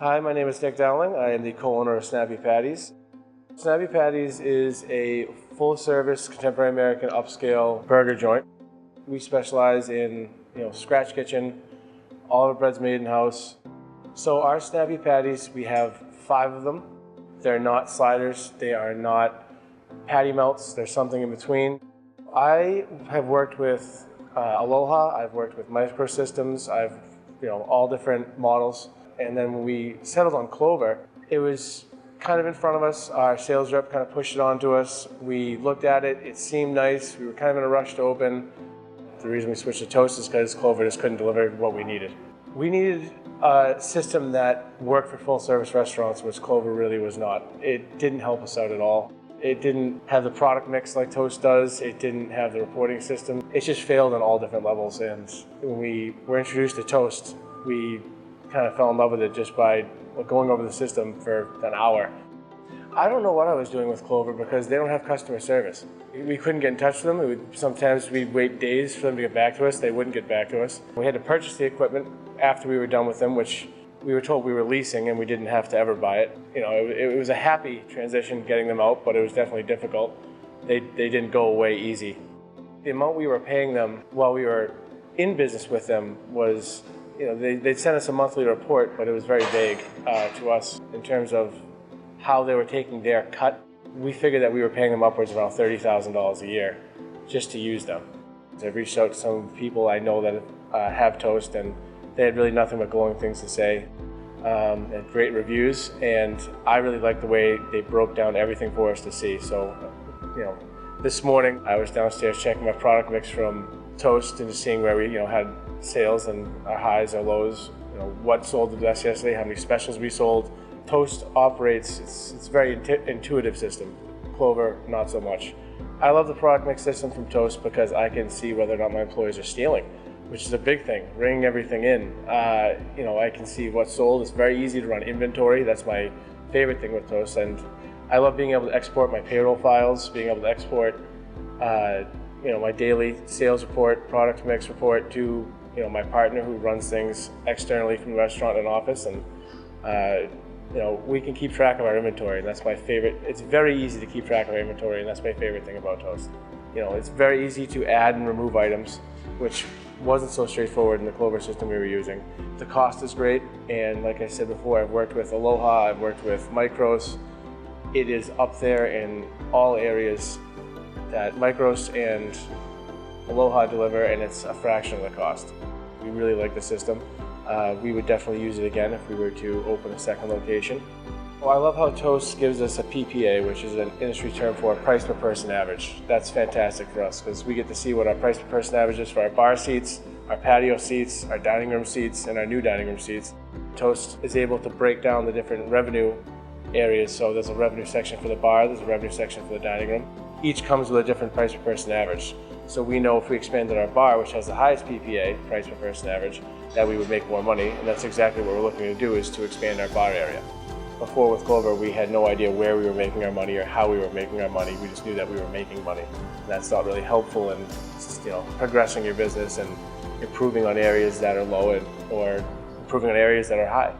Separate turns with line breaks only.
Hi, my name is Nick Dowling. I am the co-owner of Snappy Pattys. Snappy Pattys is a full-service contemporary American upscale burger joint. We specialize in scratch kitchen, all of our bread's made in-house. So our Snappy Pattys, we have 5 of them. They're not sliders, they are not patty melts, there's something in between. I have worked with Aloha, I've worked with Microsystems, I've all different models. And then when we settled on Clover, it was kind of in front of us. Our sales rep kind of pushed it onto us. We looked at it, it seemed nice. We were kind of in a rush to open. The reason we switched to Toast is because Clover just couldn't deliver what we needed. We needed a system that worked for full service restaurants, which Clover really was not. It didn't help us out at all. It didn't have the product mix like Toast does. It didn't have the reporting system. It just failed on all different levels. And when we were introduced to Toast, we kind of fell in love with it just by going over the system for an hour. I don't know what I was doing with Clover because they don't have customer service. We couldn't get in touch with them. Sometimes we'd wait days for them to get back to us. They wouldn't get back to us. We had to purchase the equipment after we were done with them, which we were told we were leasing and we didn't have to ever buy it. It was a happy transition getting them out, but it was definitely difficult. They didn't go away easy. The amount we were paying them while we were in business with them was, they'd send us a monthly report, but it was very vague to us in terms of how they were taking their cut. We figured that we were paying them upwards of around $30,000 a year just to use them. I've reached out to some people I know that have Toast, and they had really nothing but glowing things to say, and great reviews, and I really liked the way they broke down everything for us to see. So, this morning I was downstairs checking my product mix from Toast and just seeing where we had sales and our highs, our lows, what sold the best yesterday, how many specials we sold. Toast operates, it's a very intuitive system. Clover, not so much. I love the product mix system from Toast because I can see whether or not my employees are stealing, which is a big thing, ringing everything in. I can see what's sold. It's very easy to run inventory. That's my favorite thing with Toast. And I love being able to export my payroll files, being able to export my daily sales report, product mix report to my partner who runs things externally from the restaurant and office, and we can keep track of our inventory, and that's my favorite. It's very easy to keep track of our inventory, and that's my favorite thing about Toast. It's very easy to add and remove items, which wasn't so straightforward in the Clover system we were using. The cost is great, and like I said before, I've worked with Aloha, I've worked with Micros. It is up there in all areas that Micros and Aloha deliver, and it's a fraction of the cost. We really like the system. We would definitely use it again if we were to open a second location. Well, I love how Toast gives us a PPA, which is an industry term for price per person average. That's fantastic for us because we get to see what our price per person average is for our bar seats, our patio seats, our dining room seats, and our new dining room seats. Toast is able to break down the different revenue areas. So there's a revenue section for the bar, there's a revenue section for the dining room. Each comes with a different price per person average. So we know if we expanded our bar, which has the highest PPA, price per person average, that we would make more money, and that's exactly what we're looking to do, is to expand our bar area. Before with Clover, we had no idea where we were making our money or how we were making our money. We just knew that we were making money. And that's not really helpful in progressing your business and improving on areas that are low or improving on areas that are high.